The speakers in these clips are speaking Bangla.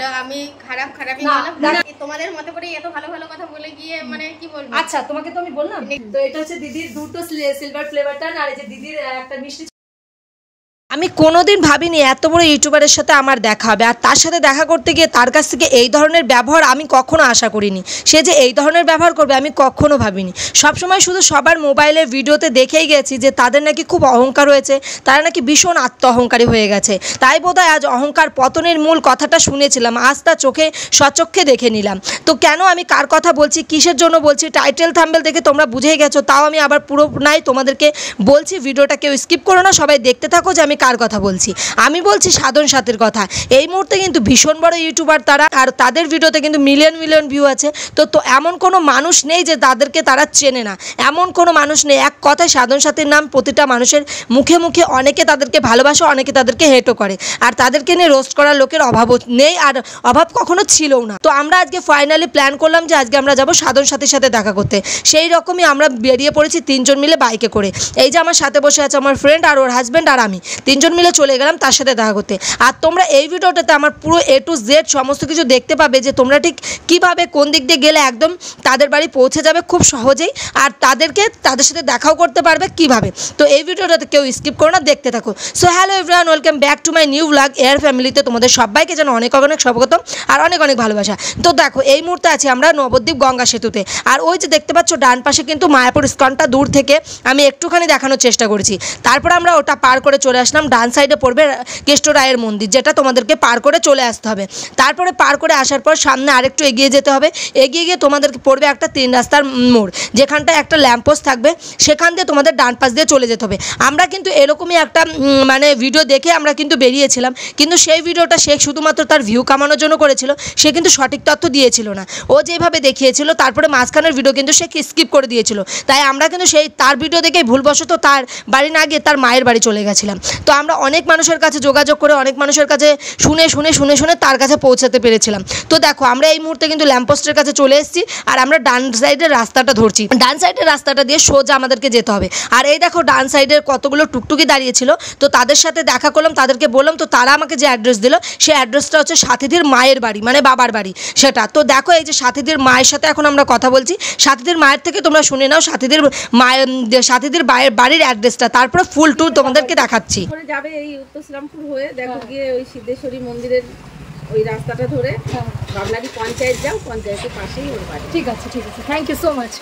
আমি খারাপ খারাপই বললাম, তোমাদের মতো করে এত ভালো ভালো কথা বলে গিয়ে মানে কি বলবো। আচ্ছা তোমাকে তো আমি বললাম তো এটা হচ্ছে দিদির দুটো সিলভার ফ্লেভার টান আর এই যে দিদির একটা মিষ্টি। আমি কোনোদিন ভাবিনি এত বড় ইউটিউবারের সাথে আমার দেখা হবে, আর তার সাথে দেখা করতে গিয়ে তার কাছ থেকে এই ধরনের ব্যবহার আমি কখনো আশা করিনি। সে যে এই ধরনের ব্যবহার করবে আমি কখনো ভাবিনি। সবসময় শুধু সবার মোবাইলের ভিডিওতে দেখেই গেছি যে তাদের নাকি খুব অহংকার হয়েছে, তারা নাকি ভীষণ আত্ম অহংকারী হয়ে গেছে। তাই বোধহয় আজ অহংকার পতনের মূল কথাটা শুনেছিলাম, আজ তা চোখে সচক্ষে দেখে নিলাম। তো কেন আমি কার কথা বলছি, কিসের জন্য বলছি, টাইটেল থাম্বনেল দেখে তোমরা বুঝেই গেছো, তাও আমি আবার পুরো নাই তোমাদেরকে বলছি। ভিডিওটা কেউ স্কিপ করো না, সবাই দেখতে থাকো যে আমি কার কথা বলছি। আমি বলছি সাধন সাথীর কথা। এই মুহূর্তে কিন্তু ভীষণ বড় ইউটিউবার তারা, আর তাদের ভিডিওতে কিন্তু মিলিয়ন মিলিয়ন ভিউ আছে। তো এমন কোনো মানুষ নেই যে তাদেরকে তারা চেনে না, এমন কোনো মানুষ নেই। এক কথায় সাধন সাথীর নাম প্রতিটা মানুষের মুখে মুখে, অনেকে তাদেরকে ভালোবাসে, অনেকে তাদেরকে হেটও করে, আর তাদেরকে নিয়ে রোস্ট করার লোকের অভাবও নেই, আর অভাব কখনো ছিলও না। তো আমরা আজকে ফাইনালি প্ল্যান করলাম যে আজকে আমরা যাবো সাধন সাথীর সাথে দেখা করতে। সেই রকমই আমরা বেরিয়ে পড়েছি তিনজন মিলে বাইকে করে। এই যে আমার সাথে বসে আছে আমার ফ্রেন্ড আর ওর হাজব্যান্ড আর আমি, তিনজন মিলে চলে গেলাম তার সাথে দেখা করতে। আর তোমরা এই ভিডিওটাতে আমার পুরো A to Z সমস্ত কিছু দেখতে পাবে যে তোমরা ঠিক কীভাবে কোন দিক দিয়ে গেলে একদম তাদের বাড়ি পৌঁছে যাবে খুব সহজেই, আর তাদের সাথে দেখাও করতে পারবে কিভাবে। তো এই ভিডিওটাতে কেউ স্কিপ করো না, দেখতে থাকো। So hello everyone, welcome back to my new blog air ফ্যামিলিতে। তোমাদের সবাইকে যেন অনেক অনেক স্বাগতম আর অনেক অনেক ভালোবাসা। তো দেখো এই মুহূর্তে আছি আমরা নবদ্বীপ গঙ্গা সেতুতে, আর ওই যে দেখতে পাচ্ছ ডান পাশে কিন্তু মায়াপুর ইস্কনটা দূর থেকে আমি একটুখানি দেখানোর চেষ্টা করেছি। তারপর আমরা ওটা পার করে চলে আসলাম, ডান সাইডে পড়বে কেষ্টরায়ের মন্দির, যেটা তোমাদেরকে পার করে চলে আসতে হবে। তারপরে পার করে আসার পর সামনে আরেকটু এগিয়ে যেতে হবে, এগিয়ে গিয়ে তোমাদেরকে পড়বে একটা 3 রাস্তার মোড়, যেখানটায় একটা ল্যাম্পপোস্ট থাকবে, সেখান দিয়ে তোমাদের ডান পাশ দিয়ে চলে যেতে হবে। আমরা কিন্তু এরকমই একটা মানে ভিডিও দেখে আমরা কিন্তু বেরিয়েছিলাম, কিন্তু সেই ভিডিওটা সে শুধুমাত্র তার ভিউ কামানোর জন্য করেছিল, সে কিন্তু সঠিক তথ্য দিয়েছিল না। ও যেভাবে দেখিয়েছিল তারপরে মাঝখানের ভিডিও কিন্তু সে স্কিপ করে দিয়েছিল। তাই আমরা কিন্তু সেই তার ভিডিও দেখেই ভুলবশত তার বাড়ি না গিয়ে তার মায়ের বাড়ি চলে গেছিলাম। তো আমরা অনেক মানুষের কাছে যোগাযোগ করে, অনেক মানুষের কাছে শুনে শুনে শুনে শুনে তার কাছে পৌঁছাতে পেরেছিলাম। তো দেখো আমরা এই মুহূর্তে কিন্তু ল্যাম্পপোস্টের কাছে চলে এসেছি, আর আমরা ডান সাইডের রাস্তাটা ধরছি। ডান সাইডের রাস্তাটা দিয়ে সোজা আমাদেরকে যেতে হবে। আর এই দেখো ডান সাইডের কতগুলো টুকটুকি দাঁড়িয়েছিল, তো তাদের সাথে দেখা করলাম, তাদেরকে বললাম। তো তারা আমাকে যে অ্যাড্রেস দিল, সেই অ্যাড্রেসটা হচ্ছে সাথীদের মায়ের বাড়ি, মানে বাবার বাড়ি সেটা। তো দেখো এই যে সাথীদের মায়ের সাথে এখন আমরা কথা বলছি। সাথীদের মায়ের থেকে তোমরা শুনে নাও সাথীদের বাড়ির অ্যাড্রেসটা, তারপরে ফুল ট্যুর তোমাদেরকে দেখাচ্ছি। যাবে এই উত্তর শ্রীরামপুর হয়ে দেখো গিয়ে ওই সিদ্ধেশ্বরী মন্দিরের ওই রাস্তাটা ধরে বাবলারি পঞ্চায়েত যাও, পঞ্চায়েতের পাশেই ওর বাড়ি। ঠিক আছে ঠিক আছে, থ্যাংক ইউ সো মাচ।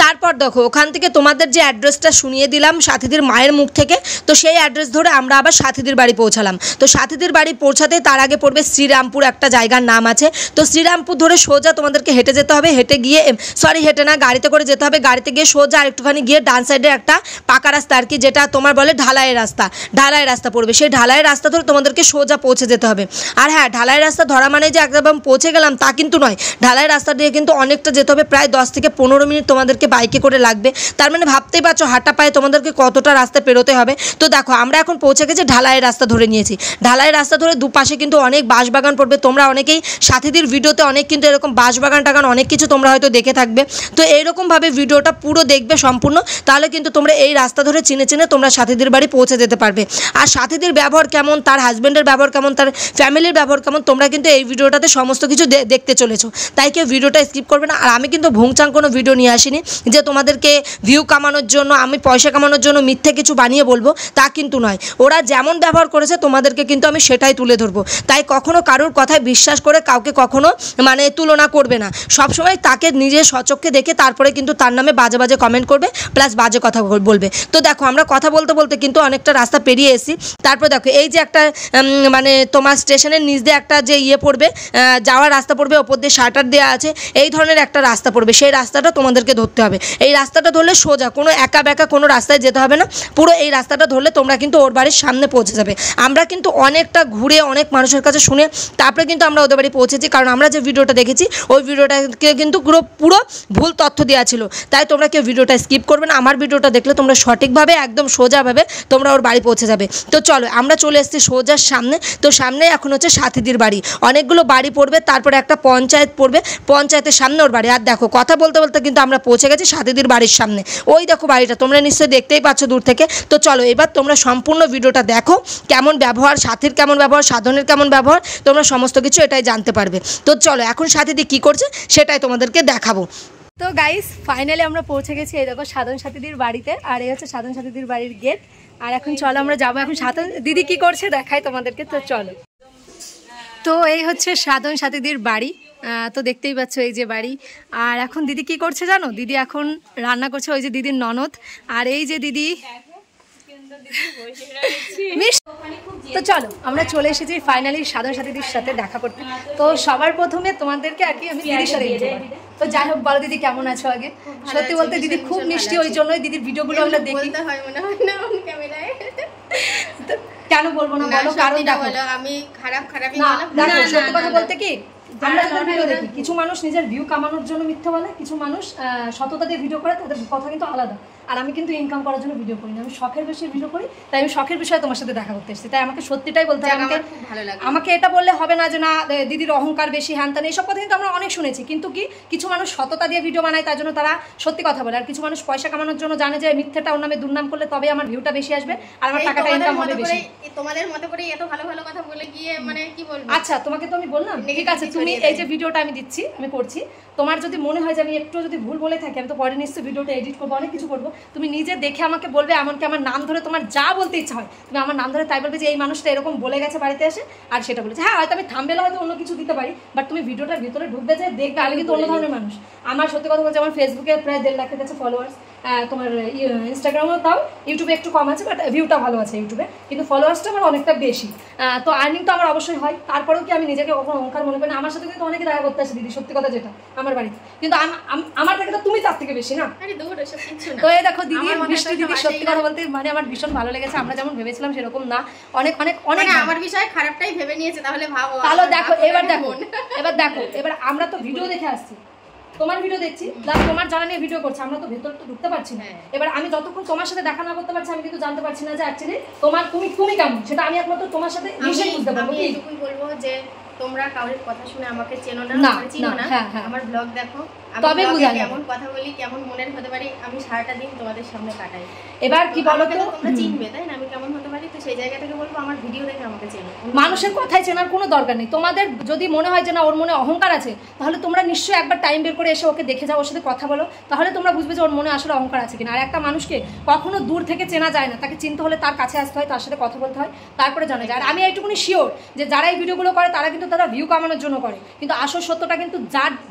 তারপর দেখো ওখান থেকে তোমাদের যে অ্যাড্রেসটা শুনিয়ে দিলাম সাথীদের মায়ের মুখ থেকে, তো সেই অ্যাড্রেস ধরে আমরা আবার সাথীদের বাড়ি পৌঁছালাম। তো সাথীদের বাড়ি পৌঁছাতে তার আগে পড়বে শ্রীরামপুর, একটা জায়গার নাম আছে। তো শ্রীরামপুর ধরে সোজা তোমাদেরকে হেঁটে যেতে হবে, হেঁটে গিয়ে হেঁটে না গাড়িতে করে যেতে হবে। গাড়িতে গিয়ে সোজা একটুখানি গিয়ে ডান সাইডে একটা পাকা রাস্তা আর কি, যেটা তোমার বলে ঢালাইয়ের রাস্তা পড়বে। সেই ঢালাইয়ের রাস্তা ধরে তোমাদেরকে সোজা পৌঁছে যেতে হবে। আর হ্যাঁ, ঢালাইয়ের রাস্তা ধরা মানে যে একদম পৌঁছে গেলাম তা কিন্তু নয়, ঢালাইয়ের রাস্তা দিয়ে কিন্তু অনেকটা যেতে হবে, প্রায় 10 থেকে 15 মিনিট তোমাদেরকে বাইকে করে লাগবে। তার মানে ভাবতেই পারছো হাঁটা পায়ে তোমাদেরকে কতটা রাস্তা পেরোতে হবে। তো দেখো আমরা এখন পৌঁছে গেছি, ঢালাইয়ের রাস্তা ধরে নিয়েছি। ঢালাইয়ের রাস্তা ধরে দুপাশে কিন্তু অনেক বাঁশবাগান পড়বে। তোমরা অনেকেই সাথীদের ভিডিওতে অনেক কিন্তু এরকম বাঁশবাগান টাগান অনেক কিছু তোমরা হয়তো দেখে থাকবে। তো এইরকমভাবে ভিডিওটা পুরো দেখবে সম্পূর্ণ, তাহলে কিন্তু তোমরা এই রাস্তা ধরে চিনে চিনে তোমরা সাথীদের বাড়ি পৌঁছে যেতে পারবে। আর সাথীদের ব্যবহার কেমন, তার হাজব্যান্ডের ব্যবহার কেমন, তার ফ্যামিলির ব্যবহার কেমন, তোমরা কিন্তু এই ভিডিওটাতে সমস্ত কিছু দেখতে চলেছো। তাই কেউ ভিডিওটা স্কিপ করবে না। আর আমি কিন্তু ভুংচাং কোনো ভিডিও নিয়ে আসিনি যে তোমাদেরকে ভিউ কামানোর জন্য, আমি পয়সা কামানোর জন্য মিথ্যে কিছু বানিয়ে বলবো, তা কিন্তু নয়। ওরা যেমন ব্যবহার করেছে তোমাদেরকে কিন্তু আমি সেটাই তুলে ধরবো। তাই কখনো কারোর কথায় বিশ্বাস করে কাউকে কখনো মানে তুলনা করবে না। সবসময় তাকে নিজের সচক্ষে দেখে তারপরে কিন্তু তার নামে বাজে বাজে কমেন্ট করবে, প্লাস বাজে কথা বলবে। তো দেখো আমরা কথা বলতে বলতে কিন্তু অনেকটা রাস্তা পেরিয়ে এসেছি। তারপর দেখো এই যে একটা মানে তোমার স্টেশনের নিচ দিয়ে একটা যে পড়বে, যাওয়ার রাস্তা পড়বে, ওপর দিয়ে শাটার দেওয়া আছে, এই ধরনের একটা রাস্তা পড়বে। সেই রাস্তাটা তোমাদেরকে ধরতে হবে। এই রাস্তাটা ধরলে সোজা, কোনো একা বেঁকা কোনো রাস্তায় যেতে হবে না, পুরো এই রাস্তাটা ধরলে তোমরা কিন্তু ওর বাড়ির সামনে পৌঁছে যাবে। আমরা কিন্তু অনেকটা ঘুরে অনেক মানুষের কাছে শুনে তারপরে কিন্তু আমরা ওদের বাড়ি পৌঁছেছি, কারণ আমরা যে ভিডিওটা দেখেছি ওই ভিডিওটাকে কিন্তু পুরো ভুল তথ্য দেওয়া ছিল। তাই তোমরা কেউ ভিডিওটা স্কিপ করবে না, আমার ভিডিওটা দেখলে তোমরা সঠিকভাবে একদম সোজাভাবে তোমরা ওর বাড়ি পৌঁছে যাবে। তো চলো আমরা চলে এসেছি সোজার সামনে। তো সামনে এখন হচ্ছে সাথীদের বাড়ি, অনেকগুলো বাড়ি পড়বে, তারপরে একটা পঞ্চায়েত পড়বে, পঞ্চায়েতের সামনে ওর বাড়ি। আর দেখো কথা বলতে বলতে কিন্তু আমরা পৌঁছে গেছি সাথীদের বাড়ির সামনে। ওই দেখো বাড়িটা, তোমরা নিশ্চয়ই দেখতেই পাচ্ছ দূর থেকে। তো চলো এবার তোমরা সম্পূর্ণ ভিডিওটা দেখো, কেমন ব্যবহার সাথীর, কেমন ব্যবহার সাধনের, কেমন ব্যবহার, তোমরা সমস্ত কিছু এটাই জানতে পারবে। তো চলো এখন সাথীদি কী করছে সেটাই তোমাদেরকে দেখাবো। তো গাইস ফাইনালি আমরা পৌঁছে গেছি এই দেখো সাধন সাথীদের বাড়িতে, আর এই হচ্ছে সাধন সাথীদের বাড়ির গেট। আর এখন চলো আমরা যাবো, এখন সাধন দিদি কি করছে দেখাই তোমাদেরকে। তো চলো, তো এই হচ্ছে সাধন সাথীদের বাড়ি। তো দেখতেই পাচ্ছ এই যে বাড়ি। আর এখন দিদি কি করছে জানো, দিদি এখন রান্না করছে, ওই যে দিদির ননদ। আর এই যে দিদি, তো চলো আমরা চলে এসেছি ফাইনালি সাধন সাথীদের সাথে দেখা করতে। তো সবার প্রথমে তোমাদেরকে আর কি আমি দিদির সাথে, তো যাই হোক বলো দিদি কেমন আছো আগে। সত্যি বলতে দিদি খুব মিষ্টি, ওই জন্যই দিদির ভিডিওগুলো আমরা দেখি। কেন বলবো না বলো, কারণ দেখো আমি খারাপ সত্যি কথা বলতে কি আমরা যখন ভিডিও দেখি, কিছু মানুষ নিজের ভিউ কামানোর জন্য মিথ্যা বলে, কিছু মানুষ সততা দিয়ে ভিডিও করে, তাদের কথা কিন্তু আলাদা। আর আমি কিন্তু ইনকাম করার জন্য ভিডিও করি না, আমি শখের বেশি ভিডিও করি। তাই আমি শখের বিষয়ে তোমার সাথে দেখা করতে এসেছি। তাই আমাকে সত্যিটাই বলতে হবে, আমাকে এটা বললে হবে না যে না দিদির অহংকার বেশি, হ্যান ত্যান, এইসব কথা কিন্তু আমরা অনেক শুনেছি। কিন্তু কি কিছু মানুষ সততা দিয়ে ভিডিও বানায়, তার জন্য তারা সত্যি কথা বলে। আর কিছু মানুষ পয়সা কামানোর জন্য জানে যে মিথ্যাটা ওর নামে দুর্নাম করলে তবে আমার ভিউটা বেশি আসবে আর আমার টাকাটা ইনকাম হবে বেশি। তোমাদের মতো করে এত ভালো ভালো কথা বলে গিয়ে মানে কি বলবো। আচ্ছা তোমাকে তো আমি বললাম, ঠিক আছে তুমি এই যে ভিডিওটা আমি দিচ্ছি, আমি করছি, তোমার যদি মনে হয় যে আমি একটু যদি ভুল বলে থাকি, আমি তো পরে নিশ্চয়ই ভিডিওটা এডিট করবো, অনেক কিছু করবো, তুমি নিজে দেখে আমাকে বলবে। এমনকি আমার নাম ধরে তোমার যা বলতে ইচ্ছা হয় তুমি আমার নাম ধরে তাই বলবে যে এই মানুষটা এরকম বলে গেছে বাড়িতে এসে, আর সেটা বলেছে। হ্যাঁ হয়তো আমি থাম্বনেলে হয়তো অন্য কিছু দিতে পারি, বাট তুমি ভিডিওটার ভিতরে ঢুকবে যে দেখবে আমি কিন্তু অন্য ধরনের মানুষ। আমার সত্যি কথা বলছে, আমার ফেসবুকে প্রায় 1.5 লাখের কাছে ফলোয়ার্স, তোমার ইনস্টাগ্রামেও তাও, ইউটিউবে একটু কম আছে, বাট ভিউটা ভালো আছে ইউটিউবে, কিন্তু ফলোয়ার্সটা আমার অনেকটা বেশি। তো আর্নিং তো আমার অবশ্যই হয়, তারপরেও কি আমি নিজেকে কখনো অহংকার মনে করি না। আমার সাথে কিন্তু অনেকে দেখা করতে আসে দিদি, সত্যি কথা যেটা আমার বাড়িতে, কিন্তু আমার থেকে তো তুমি তার থেকে বেশি না। তো এই দেখো দিদি, মিষ্টি দিদি, সত্যি কথা বলতে মানে আমার ভীষণ ভালো লেগেছে। আমরা যেমন ভেবেছিলাম সেরকম না, অনেক অনেক অনেক আমার বিষয়ে খারাপটাই ভেবে নিয়েছে। তাহলে ভাবো, তাহলে দেখো এবার আমরা তো ভিডিও দেখে আসছি, তোমার ভিডিও দেখছি, প্লাস তোমার জানা নিয়ে ভিডিও করছে, আমরা তো ভেতর তো ঢুকতে পারছি না। এবার আমি যতক্ষণ তোমার সাথে দেখা না করতে পারছি, আমি কিন্তু জানতে পারছি না যে অ্যাকচুয়ালি তুমি কেমন, সেটা আমি একমাত্র তোমার সাথে মিশে বুঝতে পারবো। আমি এইটুকুই বলবো যে তোমরা কাউরের কথা শুনে আমাকে চেনো না, চিনো না, আমার ব্লগ দেখো, তবে কেমন কথা বলি, কেমন মনের হতে পারি, আমি সারাটা দিন তোমাদের সামনে কাটাই। এবার কি বলো তো, তোমরা চিনবে তাই না আমি কেমন হতে পারি, তো সেই জায়গা থেকে বলবো আমার ভিডিও দেখে আমাকে চেনো। মানুষের কথাই চেনার কোনো দরকার নেই। তোমাদের যদি মনে হয় যে না ওর মনে অহংকার আছে, তাহলে তোমরা নিশ্চয়ই একবার টাইম বের করে এসে ওকে দেখে যাও, ওর সাথে কথা বলো, তাহলে তোমরা বুঝবে যে ওর মনে আসলে অহংকার আছে কিনা। আর একটা মানুষকে কখনো দূর থেকে চেনা যায় না, তাকে চিনতে হলে তার কাছে আসতে হয়, তার সাথে কথা বলতে হয়, তারপরে জানা যায়। আর আমি এইটুকুনি শিওর যে যারা এই ভিডিওগুলো করে তারা কিন্তু তারা ভিউ কামানোর জন্য করে, কিন্তু আসল সত্যটা কিন্তু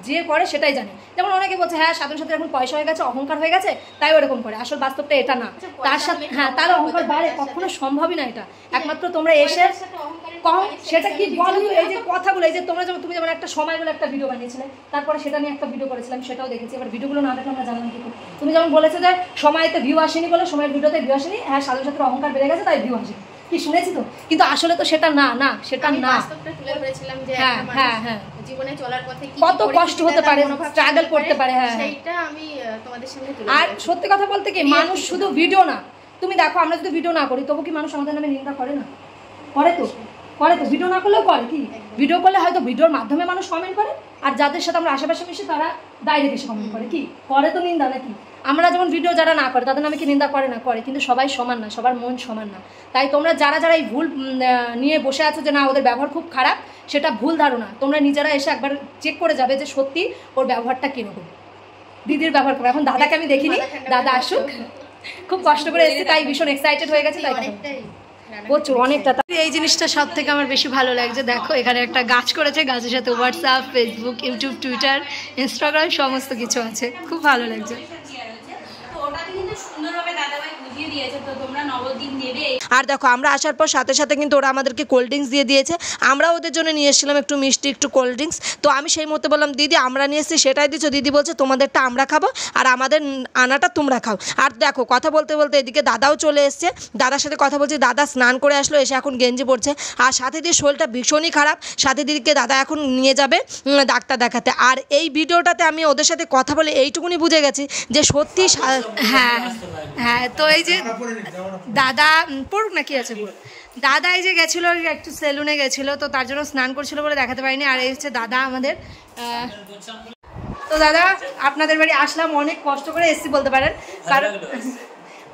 যে করে সেটাই জানে। যেমন অনেকে বলছে হ্যাঁ সাধন সাথে এখন পয়সা হয়ে গেছে, অহংকার হয়ে গেছে, তাই ওরকম করে, আসল বাস্তবটা এটা না। তার সাথে তার অহংকার বাড়ে, কখনো সম্ভবই না এটা। একমাত্র তোমরা এসে সেটা কি বলো, এই যে কথাগুলো, এই যে তুমি যেমন একটা সময় বলে একটা ভিডিও বানিয়েছিলে, তারপরে সেটা নিয়ে একটা ভিডিও করেছিলাম, সেটাও দেখেছি। এবার ভিডিওগুলো না দেখলে আমরা জানলাম কি করে। তুমি যেমন বলেছো যে সময়তে ভিউ আসেনি বলে, সময়ের ভিডিওতে ভিউ আসেনি, হ্যাঁ সাধন সাথে অহংকার বেড়ে গেছে তাই ভিউ আসেনি, কি শুনেছি তো, কিন্তু আসলে তো সেটা না সেটা না। জীবনে চলার পথে কত কষ্ট হতে পারে, স্ট্রাগল করতে পারে, হ্যাঁ সেইটা আমি তোমাদের সামনে তুলে। আর সত্যি কথা বলতে কি মানুষ শুধু ভিডিও না, তুমি দেখো আমরা যদি ভিডিও না করি তবু কি মানুষ আমাদের নামে নিন্দা করে না? করে তো ভিডিও না করলেও করে। কি ভিডিও করলে হয়তো ভিডিওর মাধ্যমে মানুষ কমেন্ট করে, আর যাদের সাথে আমরা আশেপাশে মিশি তারা ডাইরেক্ট এসে কমেন্ট করে, কি করে তো নিন্দা নাকি। আমরা যেমন ভিডিও যারা না করে তাদের নামে কি নিন্দা করে না? করে, কিন্তু সবাই সমান না, সবার মন সমান না। তাই তোমরা যারা এই ভুল নিয়ে বসে আছো যে না ওদের ব্যবহার খুব খারাপ, সেটা ভুল ধারণা। তোমরা নিজেরা এসে একবার চেক করে যাবে যে সত্যি ওর ব্যবহারটা কীরকম। দিদির ব্যবহার করবে, এখন দাদাকে আমি দেখিনি, দাদা আসুক, খুব কষ্ট করে এসেছি তাই ভীষণ এক্সাইটেড হয়ে গেছে, তাই প্রচুর অনেকটা। এই জিনিসটা সব থেকে আমার বেশি ভালো লাগছে, দেখো এখানে একটা গাছ করেছে, গাছের সাথে WhatsApp, Facebook, YouTube, Twitter, Instagram সমস্ত কিছু আছে, খুব ভালো লাগছে। আর দেখো আমরা আসার পর সাথে সাথে কিন্তু ওরা আমাদেরকে কোল্ড ড্রিঙ্কস দিয়ে দিয়েছে। আমরা ওদের জন্য নিয়ে এসেছিলাম একটু মিষ্টি, একটু কোল্ড ড্রিঙ্কস। তো আমি সেই মতো বললাম দিদি আমরা নিয়ে এসেছি সেটাই দিচ্ছ। দিদি বলছে তোমাদেরটা আমরা খাবো আর আমাদের আনাটা তোমরা খাও। আর দেখো কথা বলতে বলতে এদিকে দাদাও চলে এসছে, দাদার সাথে কথা বলছি, দাদা স্নান করে আসলো, এসে এখন গেঞ্জি পড়ছে। আর সাথে দিয়ে শরীরটা ভীষণই খারাপ, সাথে দিদিকে দাদা এখন নিয়ে যাবে ডাক্তার দেখাতে। আর এই ভিডিওটাতে আমি ওদের সাথে কথা বলে এইটুকুনি বুঝে গেছি যে সত্যি হ্যাঁ। তো এই যে দাদা পড়ুক না, কি আছে পড়ুক। দাদা এই যে গেছিলো একটু সেলুনে গেছিলো, তো তার জন্য স্নান করছিল বলে দেখাতে পারিনি। আর এই হচ্ছে দাদা আমাদের। তো তো দাদা আপনাদের বাড়ি আসলাম, অনেক কষ্ট করে এসছি বলতে পারেন, কারণ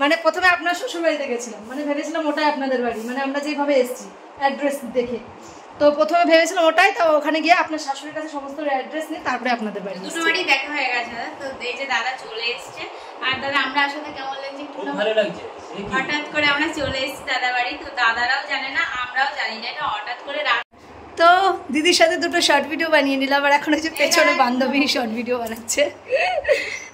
মানে প্রথমে আপনার শ্বশুর বাড়িতে গেছিলাম, মানে ভেবেছিলাম ওটাই আপনাদের বাড়ি, মানে আমরা যেভাবে এসছি অ্যাড্রেস দেখে, তো প্রথমে ভেবেছিলাম ওটাই, তো ওখানে গিয়ে আপনার শাশুড়ির কাছে সমস্ত অ্যাড্রেস নিয়ে তারপরে আপনাদের বাড়ি। দুটো বাড়ি দেখা হয়ে গেছে দাদা। তো এই যে দাদা চলে এসেছে, আর দাদা আমরা আসলে কেমন লাগছে একটু ভালো লাগছে, হঠাৎ করে আমরা চলে এসেছি দাদা বাড়ি। তো দাদারাও জানে না, আমরাও জানি না, এটা হঠাৎ করে। তো দিদির সাথে দুটো শর্ট ভিডিও বানিয়ে নিলাম, আর এখন হচ্ছে পেছনে বান্ধবী শর্ট ভিডিও বানাচ্ছে।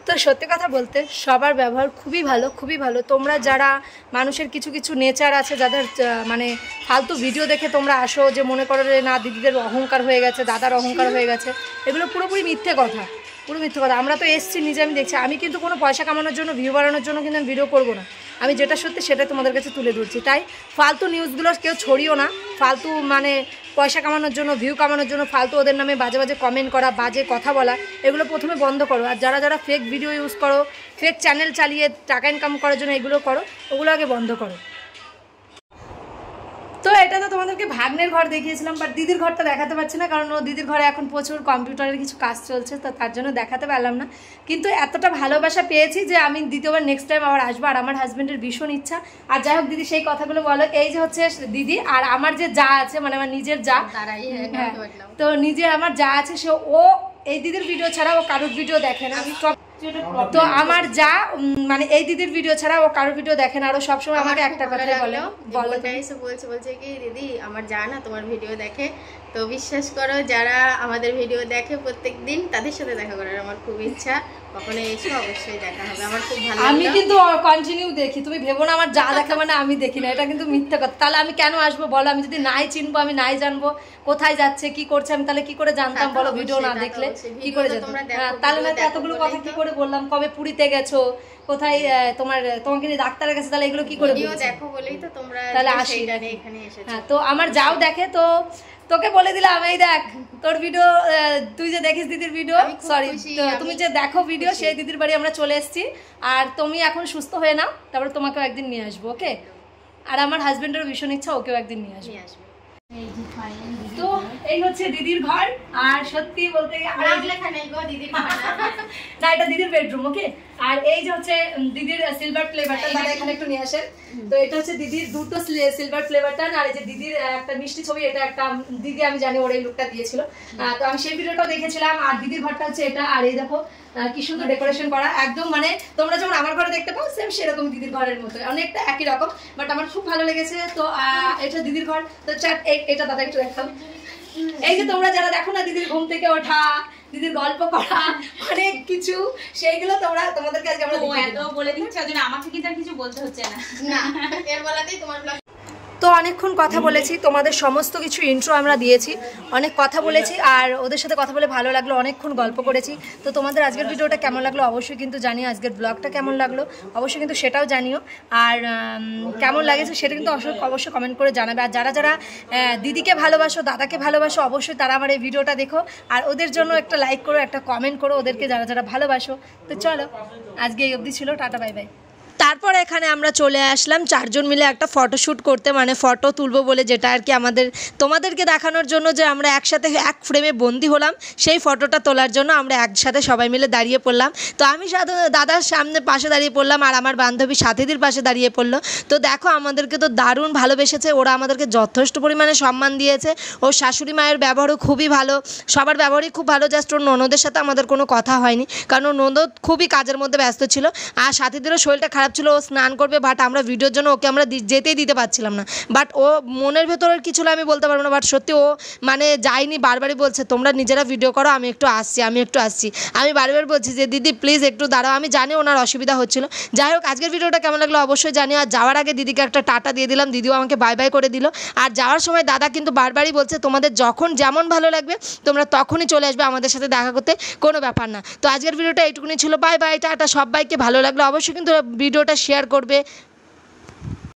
তো সত্যি কথা বলতে সবার ব্যবহার খুবই ভালো, খুবই ভালো। তোমরা যারা মানুষের কিছু কিছু নেচার আছে, যাদের মানে ফালতু ভিডিও দেখে তোমরা আসো যে মনে করো যে না দিদিদের অহংকার হয়ে গেছে, দাদার অহংকার হয়ে গেছে, এগুলো পুরোপুরি মিথ্যে কথা, পুরো মিথ্যে কথা। আমরা তো এসছি নিজে, আমি দেখছি, আমি কিন্তু কোনো পয়সা কামানোর জন্য, ভিউ বাড়ানোর জন্য কিন্তু আমি ভিডিও করবো না, আমি যেটা সত্যি সেটাই তোমাদের কাছে তুলে ধরছি। তাই ফালতু নিউজগুলো কেউ ছড়িও না, ফালতু মানে পয়সা কামানোর জন্য, ভিউ কামানোর জন্য ফালতু ওদের নামে বাজে বাজে কমেন্ট করা, বাজে কথা বলা, এগুলো প্রথমে বন্ধ করো। আর যারা যারা ফেক ভিডিও ইউজ করো, ফেক চ্যানেল চালিয়ে টাকা ইনকাম করার জন্য এগুলো করো, ওগুলো আগে বন্ধ করো। তো এটা তো তোমাদেরকে ভাগ্নের ঘর দেখিয়েছিলাম, বাট দিদির ঘরটা দেখাতে পারছি না, কারণ ও দিদির ঘরে এখন প্রচুর কম্পিউটারের কিছু কাজ চলছে, তো তার জন্য দেখাতে পারলাম না। কিন্তু এতটা ভালোবাসা পেয়েছি যে আমি দ্বিতীয়বার নেক্সট টাইম আবার আসবো, আর আমার হাজব্যান্ডের ভীষণ ইচ্ছা। আর যাই হোক দিদি সেই কথাগুলো বলো। এই যে হচ্ছে দিদি, আর আমার যে যা আছে, মানে আমার নিজের যা, তো নিজের আমার যা আছে, সে ও এই দিদির ভিডিও ছাড়া ও কারোর ভিডিও দেখে না। আমি তো আমার যা মানে এই দিদির ভিডিও ছাড়া ও কারোর ভিডিও দেখে না, আর ও সবসময় আমাকে একটা কথাই বলে, বলছে কি দিদি আমার যা না তোমার ভিডিও দেখে, তো বিশ্বাস করো যারা আমাদের ভিডিও দেখে প্রত্যেকদিন তাদের সাথে দেখা করার আমার খুব ইচ্ছা, কখনো এসে অবশ্যই দেখা হবে, আমার খুব ভালো। আমি কিন্তু কন্টিনিউ দেখি, তুমি ভেবো না আমার যা দেখা মানে আমি দেখি না, এটা কিন্তু মিথ্যা কথা। তাহলে আমি কেন আসবো বলো? আমি যদি নাই চিনবো, আমি নাই জানবো কোথায় যাচ্ছে কি করছে, আমি তাহলে কি করে জানতাম বলো? ভিডিও না দেখলে কি করে জানতাম? তাহলে না এতগুলো কথা কি করে বললাম? কবে পুরীতে গেছো, কোথায় তোমাকে নিয়ে ডাক্তারের কাছে, তাহলে এগুলো কি করে দেখো বলেই তো তোমরা তাহলে আসি এখানে এসেছো। হ্যাঁ, তো আমার যাও দেখে, তো তোকে বলে দিলাম এই দেখ তোর ভিডিও, তুই যে দেখিস দিদির ভিডিও, সরি তুমি যে দেখো ভিডিও, সেই দিদির বাড়ি আমরা চলে এসেছি। আর তুমি এখন সুস্থ হয়ে নাও, তারপরে তোমাকেও একদিন নিয়ে আসবো, ওকে? আর আমার হাজবেন্ডেরও ভীষণ ইচ্ছা, ওকেও একদিন নিয়ে আসবো। তো এই হচ্ছে দিদির ঘর, আর সত্যি বলতে না এটা দিদির বেডরুম, ওকে? আর এই যে হচ্ছে দিদির সিলভার প্লে বাটন, দাদা এখানে একটু নিয়ে আসেন। তো এটা হচ্ছে দিদির দুটো সিলভার প্লে বাটন, আর এই যে দিদির একটা মিষ্টি ছবি, এটা একটা দিদি আমি জানি ওর এই লুকটা দিয়েছিল, তো আমি সেই ভিডিওটাও দেখেছিলাম। আর দিদির ঘরটা হচ্ছে এটা, আর এই দেখো কি সুন্দর ডেকোরেশন করা, একদম মানে তোমরা যেমন আমার ঘরে দেখতে পাও সেম সেরকম দিদির ঘরের মতো, অনেকটা একই রকম, বাট আমার খুব ভালো লেগেছে। তো এটা দিদির ঘর। তো এটা দাদা একটু দেখাও। এই যে তোমরা যারা দেখো না দিদির ঘুম থেকে ওঠা, দিদির গল্প করা, অনেক কিছু, সেইগুলো তোমাদেরকে আজকে আমরা বলে দিচ্ছি, আমাকে কিন্তু আর কিছু বলতে হচ্ছে না, এর বলাতেই তোমার। তো অনেকক্ষণ কথা বলেছি, তোমাদের সমস্ত কিছু ইন্ট্রো আমরা দিয়েছি, অনেক কথা বলেছি, আর ওদের সাথে কথা বলে ভালো লাগলো, অনেকক্ষণ গল্প করেছি। তো তোমাদের আজকের ভিডিওটা কেমন লাগলো অবশ্যই কিন্তু জানিও, আজকের ব্লগটা কেমন লাগলো অবশ্যই কিন্তু সেটাও জানিও, আর কেমন লাগেছে সেটা কিন্তু অবশ্যই কমেন্ট করে জানাবে। আর যারা যারা দিদিকে ভালোবাসো, দাদাকে ভালোবাসো, অবশ্যই তারা আমার এই ভিডিওটা দেখো, আর ওদের জন্য একটা লাইক করো, একটা কমেন্ট করো, ওদেরকে যারা যারা ভালোবাসো। তো চলো আজকে এই অবধি ছিল, টাটা বাই বাই। তারপর এখানে আমরা চলে আসলাম চারজন মিলে একটা ফটোশ্যুট করতে, মানে ফটো তুলবো বলে, যেটা আর কি আমাদের তোমাদেরকে দেখানোর জন্য যে আমরা একসাথে এক ফ্রেমে বন্দি হলাম, সেই ফটোটা তোলার জন্য আমরা একসাথে সবাই মিলে দাঁড়িয়ে পড়লাম। তো আমি দাদার সামনে পাশে দাঁড়িয়ে পড়লাম, আর আমার বান্ধবী সাথীদের পাশে দাঁড়িয়ে পড়লো। তো দেখো আমাদেরকে তো দারুণ ভালোবেসেছে ওরা, আমাদেরকে যথেষ্ট পরিমাণে সম্মান দিয়েছে। ওর শাশুড়ি মায়ের ব্যবহারও খুবই ভালো, সবার ব্যবহারই খুব ভালো। জাস্ট ওর ননদের সাথে আমাদের কোনো কথা হয়নি, কারণ ওর ননদ খুবই কাজের মধ্যে ব্যস্ত ছিল, আর সাথীদেরও শরীরটা খারাপ ছিল, ও স্নান করবে, বাট আমরা ভিডিওর জন্য ওকে আমরা যেতেই দিতে পারছিলাম না। বাট ও মনের ভেতরের কিছু আমি বলতে পারবো না, বাট সত্যি ও মানে যায়নি, বারবারই বলছে তোমরা নিজেরা ভিডিও করো, আমি একটু আসছি। আমি বারবার বলছি যে দিদি প্লিজ একটু দাঁড়াও, আমি জানি ওনার অসুবিধা হচ্ছিল। যাই হোক আজকের ভিডিওটা কেমন লাগলো অবশ্যই জানিও। আর যাওয়ার আগে দিদিকে একটা টাটা দিয়ে দিলাম, দিদিও আমাকে বাই বাই করে দিল। আর যাওয়ার সময় দাদা কিন্তু বারবারই বলছে তোমাদের যখন যেমন ভালো লাগবে তোমরা তখনই চলে আসবে আমাদের সাথে দেখা করতে, কোনো ব্যাপার না। তো আজকের ভিডিওটা এইটুকুনি ছিল, বাই বাই, টাটা। সবাইকে ভালো লাগলো অবশ্যই কিন্তু ভিডিওটা শেয়ার করবে।